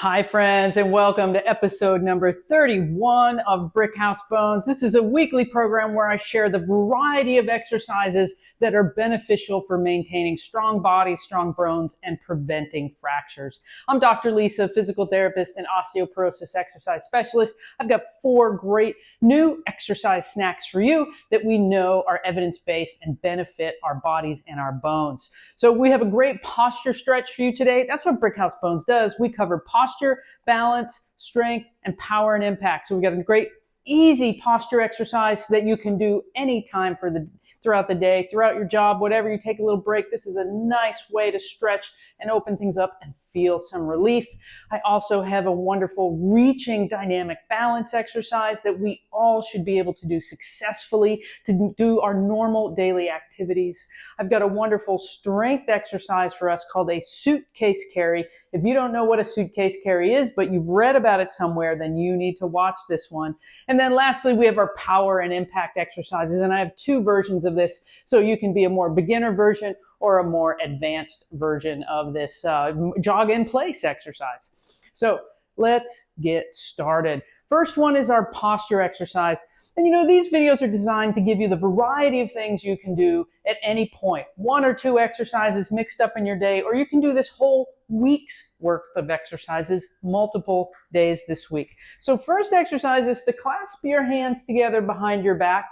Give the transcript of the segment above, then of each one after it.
Hi, friends, and welcome to episode number 31 of Brick House Bones. This is a weekly program where I share the variety of exercises that are beneficial for maintaining strong bodies, strong bones, and preventing fractures. I'm Dr. Lisa, physical therapist and osteoporosis exercise specialist. I've got 4 great new exercise snacks for you that we know are evidence-based and benefit our bodies and our bones. So we have a great posture stretch for you today. That's what Brick House Bones does. We cover posture, balance, strength, and power and impact. So we've got a great, easy posture exercise that you can do anytime throughout the day, throughout your job, whatever. You take a little break. This is a nice way to stretch and open things up and feel some relief. I also have a wonderful reaching dynamic balance exercise that we all should be able to do successfully to do our normal daily activities. I've got a wonderful strength exercise for us called a suitcase carry. If you don't know what a suitcase carry is, but you've read about it somewhere, then you need to watch this one. And then lastly, we have our power and impact exercises, and I have 2 versions of this, so you can be a more beginner version or a more advanced version of this jog in place exercise. So let's get started. First one is our posture exercise. And you know, these videos are designed to give you the variety of things you can do at any point. 1 or 2 exercises mixed up in your day, or you can do this whole week's worth of exercises multiple days this week. So first exercise is to clasp your hands together behind your back.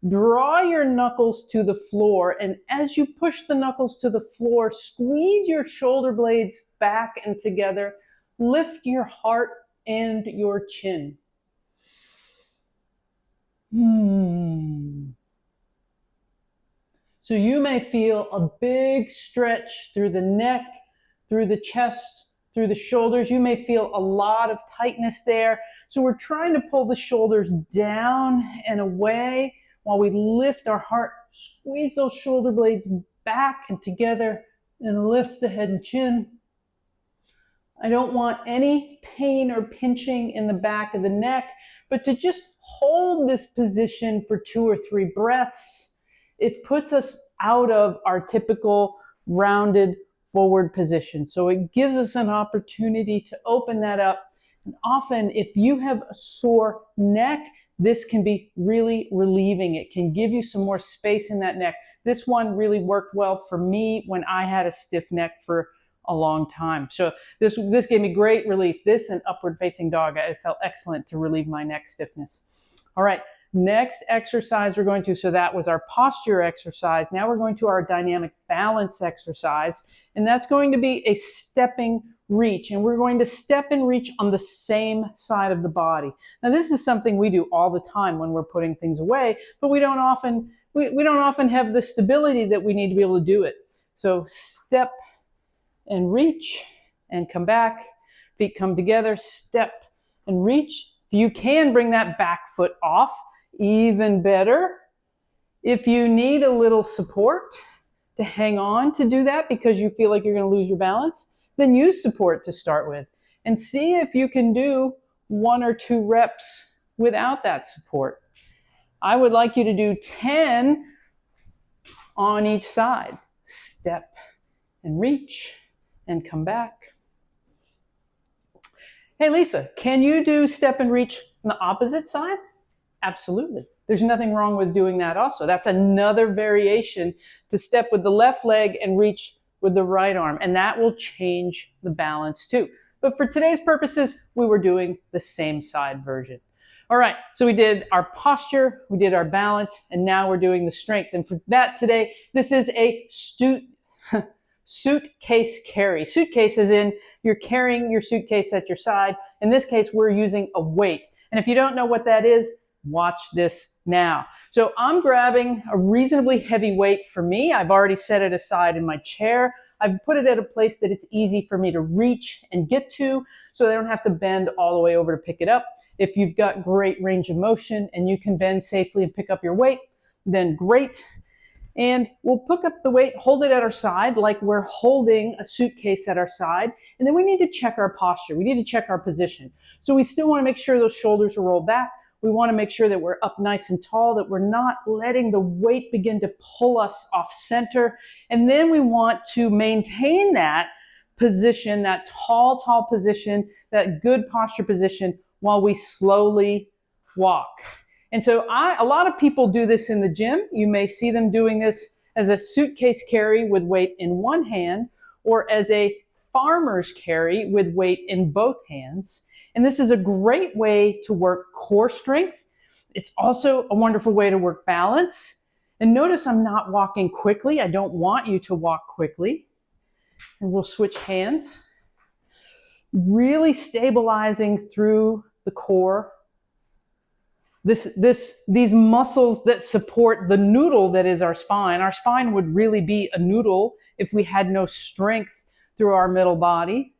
Draw your knuckles to the floor, and as you push the knuckles to the floor, squeeze your shoulder blades back and together. Lift your heart and your chin. So you may feel a big stretch through the neck, through the chest, through the shoulders. You may feel a lot of tightness there. So we're trying to pull the shoulders down and away while we lift our heart, squeeze those shoulder blades back and together, and lift the head and chin. I don't want any pain or pinching in the back of the neck, but to just hold this position for 2 or 3 breaths. It puts us out of our typical rounded forward position. So it gives us an opportunity to open that up. And often, if you have a sore neck, this can be really relieving. It can give you some more space in that neck. This one really worked well for me when I had a stiff neck for a long time. So this gave me great relief. This and upward facing dog, it felt excellent to relieve my neck stiffness. All right, next exercise we're going to, so that was our posture exercise. Now we're going to our dynamic balance exercise, and that's going to be a stepping reach, and we're going to step and reach on the same side of the body. Now this is something we do all the time when we're putting things away, but we don't often have the stability that we need to be able to do it. So step and reach and come back. Feet come together, step and reach. If you can bring that back foot off, even better. If you need a little support to hang on to do that because you feel like you're going to lose your balance, then use support to start with and see if you can do 1 or 2 reps without that support. I would like you to do 10 on each side. Step and reach and come back. Hey Lisa, can you do step and reach on the opposite side? Absolutely. There's nothing wrong with doing that also. That's another variation to step with the left leg and reach with the right arm, and that will change the balance too. But for today's purposes, we were doing the same side version. All right, so we did our posture, we did our balance, and now we're doing the strength. And for that today, this is a suitcase carry. Suitcase as in you're carrying your suitcase at your side. In this case, we're using a weight. And if you don't know what that is, watch this now. So I'm grabbing a reasonably heavy weight for me. I've already set it aside in my chair. I've put it at a place that it's easy for me to reach and get to, so I don't have to bend all the way over to pick it up. If you've got great range of motion and you can bend safely and pick up your weight, then great. And we'll pick up the weight, hold it at our side like we're holding a suitcase at our side. And then we need to check our posture. We need to check our position. So we still want to make sure those shoulders are rolled back. We want to make sure that we're up nice and tall, that we're not letting the weight begin to pull us off center. And then we want to maintain that position, that tall position, that good posture position while we slowly walk. And so a lot of people do this in the gym. You may see them doing this as a suitcase carry with weight in one hand, or as a farmer's carry with weight in both hands. And this is a great way to work core strength. It's also a wonderful way to work balance. And notice I'm not walking quickly. I don't want you to walk quickly. And we'll switch hands. Really stabilizing through the core. These muscles that support the noodle that is our spine. Our spine would really be a noodle if we had no strength through our middle body.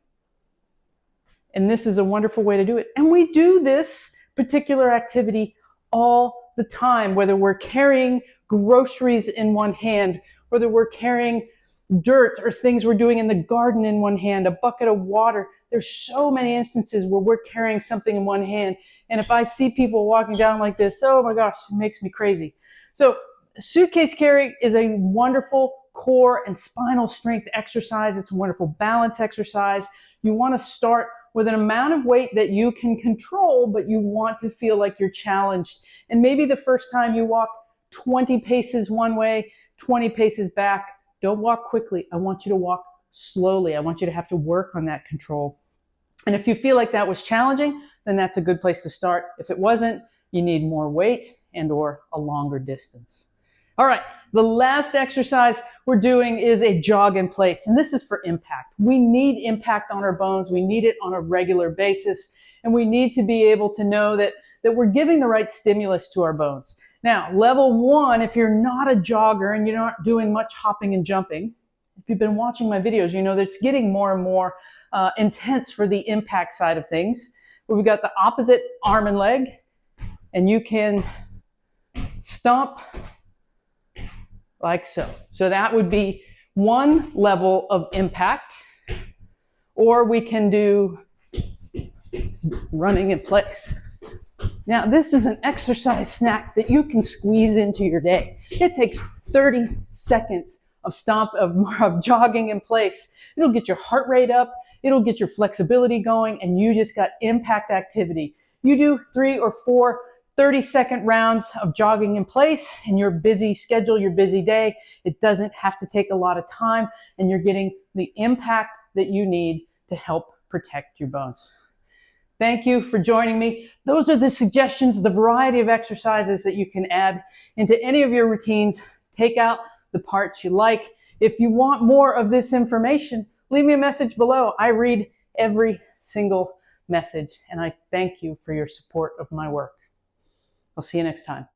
And this is a wonderful way to do it. And we do this particular activity all the time, whether we're carrying groceries in one hand, whether we're carrying dirt or things we're doing in the garden in one hand, a bucket of water. There's so many instances where we're carrying something in one hand. And if I see people walking down like this, oh my gosh, it makes me crazy. So suitcase carry is a wonderful core and spinal strength exercise. It's a wonderful balance exercise. You want to start with an amount of weight that you can control, but you want to feel like you're challenged. And maybe the first time you walk 20 paces one way, 20 paces back, don't walk quickly. I want you to walk slowly. I want you to have to work on that control. And if you feel like that was challenging, then that's a good place to start. If it wasn't, you need more weight and or a longer distance. All right, the last exercise we're doing is a jog in place, and this is for impact. We need impact on our bones. We need it on a regular basis, and we need to be able to know that we're giving the right stimulus to our bones. Now, level one, if you're not a jogger and you're not doing much hopping and jumping, if you've been watching my videos, you know that it's getting more and more intense for the impact side of things. We've got the opposite arm and leg, and you can stomp like so. So that would be one level of impact. Or we can do running in place. Now, this is an exercise snack that you can squeeze into your day. It takes 30 seconds of jogging in place. It'll get your heart rate up. It'll get your flexibility going, and you just got impact activity. You do 3 or 4 30-second rounds of jogging in place in your busy schedule, your busy day. It doesn't have to take a lot of time, and you're getting the impact that you need to help protect your bones. Thank you for joining me. Those are the suggestions, the variety of exercises that you can add into any of your routines. Take out the parts you like. If you want more of this information, leave me a message below. I read every single message, and I thank you for your support of my work. I'll see you next time.